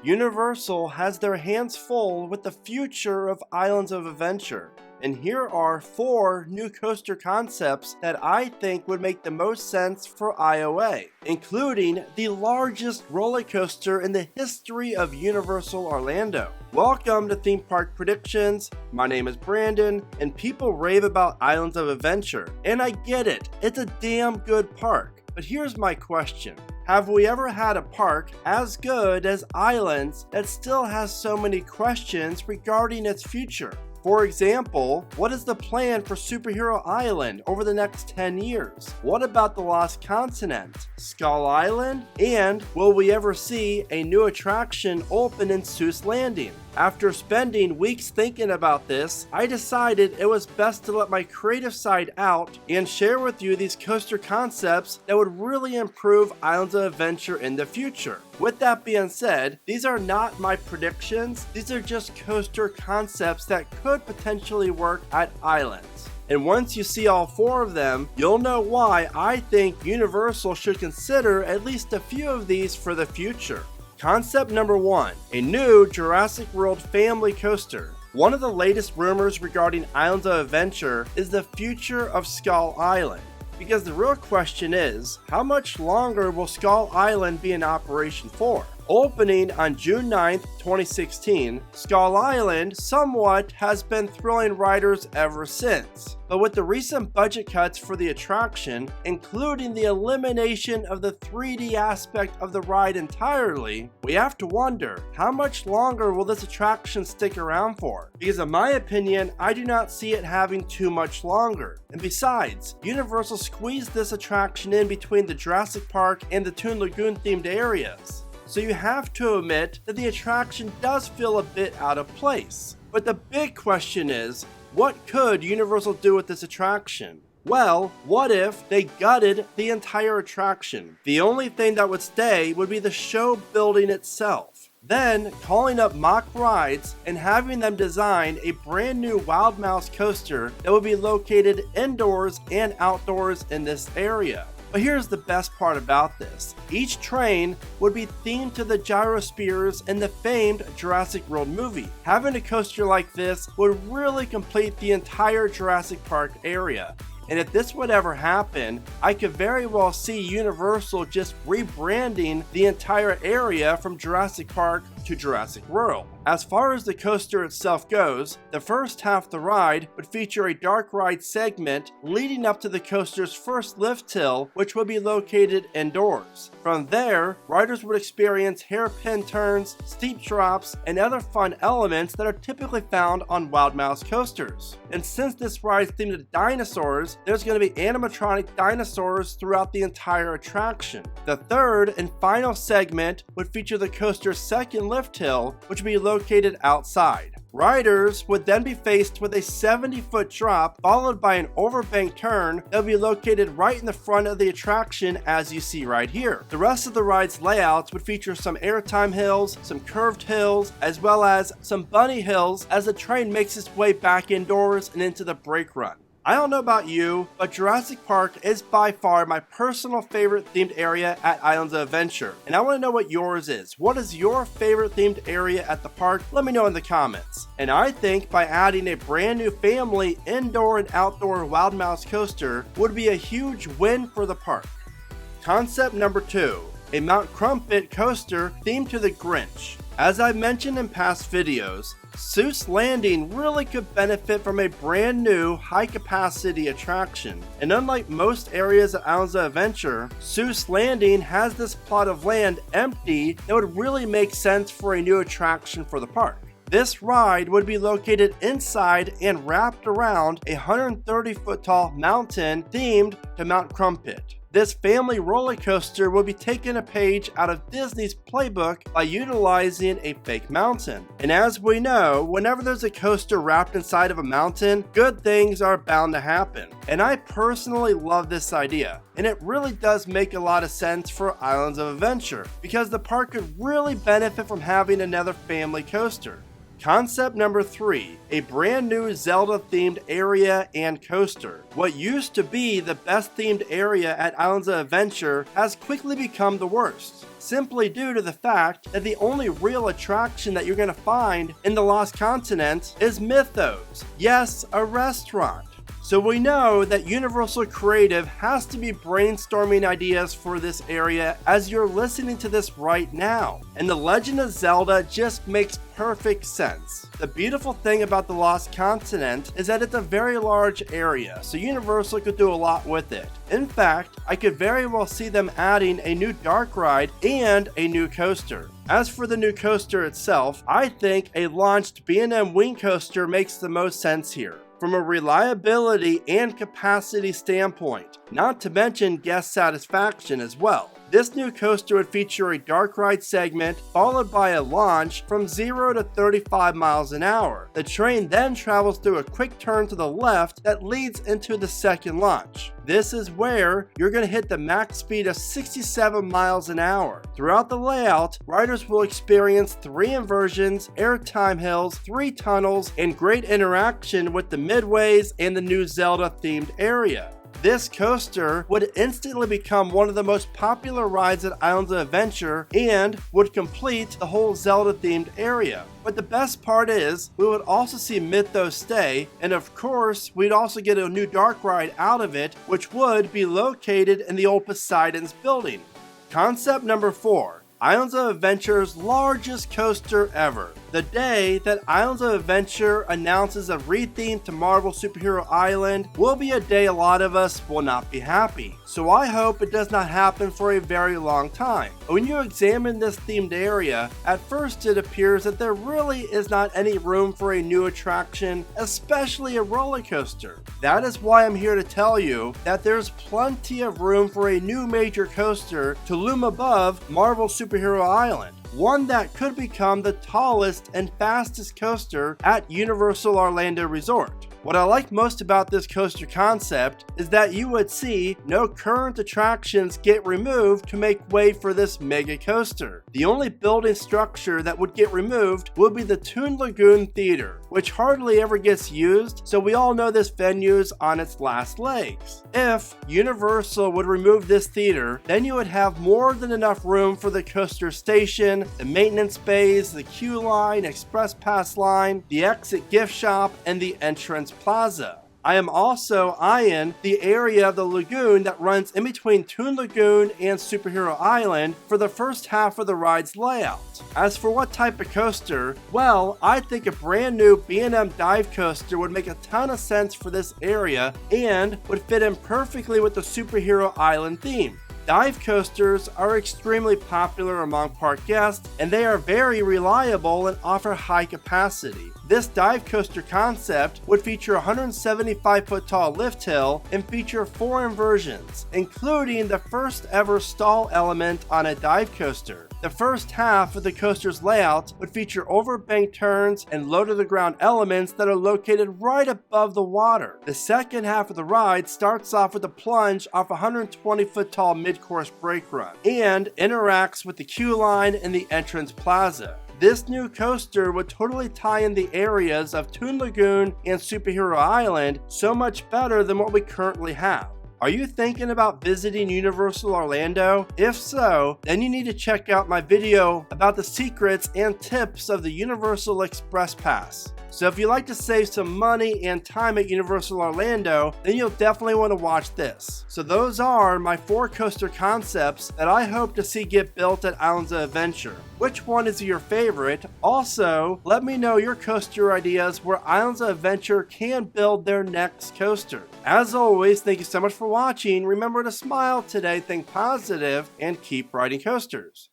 Universal has their hands full with the future of Islands of Adventure, and here are 4 new coaster concepts that I think would make the most sense for IOA, including the largest roller coaster in the history of Universal Orlando. Welcome to Theme Park Predictions. My name is Brandon, and people rave about Islands of Adventure, and I get it, it's a damn good park. But here's my question. Have we ever had a park as good as Islands that still has so many questions regarding its future? For example, what is the plan for Superhero Island over the next 10 years? What about the Lost Continent, Skull Island, and will we ever see a new attraction open in Seuss Landing? After spending weeks thinking about this, I decided it was best to let my creative side out and share with you these coaster concepts that would really improve Islands of Adventure in the future. With that being said, these are not my predictions, these are just coaster concepts that could potentially work at Islands. And once you see all 4 of them, you'll know why I think Universal should consider at least a few of these for the future. Concept number 1, a new Jurassic World family coaster. One of the latest rumors regarding Islands of Adventure is the future of Skull Island. Because the real question is, how much longer will Skull Island be in operation for? Opening on June 9th, 2016, Skull Island somewhat has been thrilling riders ever since. But with the recent budget cuts for the attraction, including the elimination of the 3D aspect of the ride entirely, we have to wonder, how much longer will this attraction stick around for? Because in my opinion, I do not see it having too much longer. And besides, Universal squeezed this attraction in between the Jurassic Park and the Toon Lagoon themed areas. So you have to admit that the attraction does feel a bit out of place. But the big question is, what could Universal do with this attraction? Well, what if they gutted the entire attraction? The only thing that would stay would be the show building itself. Then calling up mock rides and having them design a brand new Wild Mouse coaster that would be located indoors and outdoors in this area. But here's the best part about this. Each train would be themed to the gyrospheres in the famed Jurassic World movie. Having a coaster like this would really complete the entire Jurassic Park area. And if this would ever happen, I could very well see Universal just rebranding the entire area from Jurassic Park to Jurassic World. As far as the coaster itself goes, the first half of the ride would feature a dark ride segment leading up to the coaster's first lift hill, which would be located indoors. From there, riders would experience hairpin turns, steep drops, and other fun elements that are typically found on Wild Mouse coasters. And since this ride is themed to dinosaurs, there's going to be animatronic dinosaurs throughout the entire attraction. The third and final segment would feature the coaster's second lift hill, which would be located outside. Riders would then be faced with a 70-foot drop followed by an overbank turn that would be located right in the front of the attraction as you see right here. The rest of the ride's layouts would feature some airtime hills, some curved hills, as well as some bunny hills as the train makes its way back indoors and into the brake run. I don't know about you, but Jurassic Park is by far my personal favorite themed area at Islands of Adventure, and I want to know what yours is. What is your favorite themed area at the park? Let me know in the comments. And I think by adding a brand new family indoor and outdoor Wild Mouse coaster would be a huge win for the park. Concept number 2, a Mount Crumpit coaster themed to the Grinch. As I've mentioned in past videos, Seuss Landing really could benefit from a brand new high-capacity attraction. And unlike most areas of Islands of Adventure, Seuss Landing has this plot of land empty that would really make sense for a new attraction for the park. This ride would be located inside and wrapped around a 130-foot tall mountain themed to Mount Crumpit. This family roller coaster will be taking a page out of Disney's playbook by utilizing a fake mountain. And as we know, whenever there's a coaster wrapped inside of a mountain, good things are bound to happen. And I personally love this idea. And it really does make a lot of sense for Islands of Adventure, because the park could really benefit from having another family coaster. Concept number 3, a brand new Zelda themed area and coaster. What used to be the best themed area at Islands of Adventure has quickly become the worst, simply due to the fact that the only real attraction that you're going to find in the Lost Continent is Mythos. Yes, a restaurant. So we know that Universal Creative has to be brainstorming ideas for this area as you're listening to this right now. And The Legend of Zelda just makes perfect sense. The beautiful thing about the Lost Continent is that it's a very large area, so Universal could do a lot with it. In fact, I could very well see them adding a new dark ride and a new coaster. As for the new coaster itself, I think a launched B&M Wing coaster makes the most sense here, from a reliability and capacity standpoint, not to mention guest satisfaction as well. This new coaster would feature a dark ride segment followed by a launch from 0 to 35 miles an hour. The train then travels through a quick turn to the left that leads into the second launch. This is where you're going to hit the max speed of 67 miles an hour. Throughout the layout, riders will experience 3 inversions, airtime hills, 3 tunnels, and great interaction with the midways and the new Zelda themed area. This coaster would instantly become one of the most popular rides at Islands of Adventure and would complete the whole Zelda themed area. But the best part is, we would also see Mythos stay, and of course, we'd also get a new dark ride out of it, which would be located in the old Poseidon's building. Concept number 4. Islands of Adventure's largest coaster ever. The day that Islands of Adventure announces a retheme to Marvel Superhero Island will be a day a lot of us will not be happy. So I hope it does not happen for a very long time. When you examine this themed area, at first it appears that there really is not any room for a new attraction, especially a roller coaster. That is why I'm here to tell you that there's plenty of room for a new major coaster to loom above Marvel Superhero Island. One that could become the tallest and fastest coaster at Universal Orlando Resort. What I like most about this coaster concept is that you would see no current attractions get removed to make way for this mega coaster. The only building structure that would get removed would be the Toon Lagoon Theater, which hardly ever gets used, so we all know this venue's on its last legs. If Universal would remove this theater, then you would have more than enough room for the coaster station, the maintenance bays, the queue line, express pass line, the exit gift shop, and the entrance plaza. I am also eyeing the area of the lagoon that runs in between Toon Lagoon and Superhero Island for the first half of the ride's layout. As for what type of coaster, well, I think a brand new B&M dive coaster would make a ton of sense for this area and would fit in perfectly with the Superhero Island theme. Dive coasters are extremely popular among park guests, and they are very reliable and offer high capacity. This dive coaster concept would feature a 175-foot tall lift hill and feature 4 inversions, including the first ever stall element on a dive coaster. The first half of the coaster's layout would feature overbank turns and low-to-the-ground elements that are located right above the water. The second half of the ride starts off with a plunge off a 120-foot tall mid-course brake run and interacts with the queue line and the entrance plaza. This new coaster would totally tie in the areas of Toon Lagoon and Superhero Island so much better than what we currently have. Are you thinking about visiting Universal Orlando? If so, then you need to check out my video about the secrets and tips of the Universal Express Pass. So if you like to save some money and time at Universal Orlando, then you'll definitely want to watch this. So those are my 4 coaster concepts that I hope to see get built at Islands of Adventure. Which one is your favorite? Also, let me know your coaster ideas where Islands of Adventure can build their next coaster. As always, thank you so much for watching. Remember to smile today, think positive, and keep riding coasters.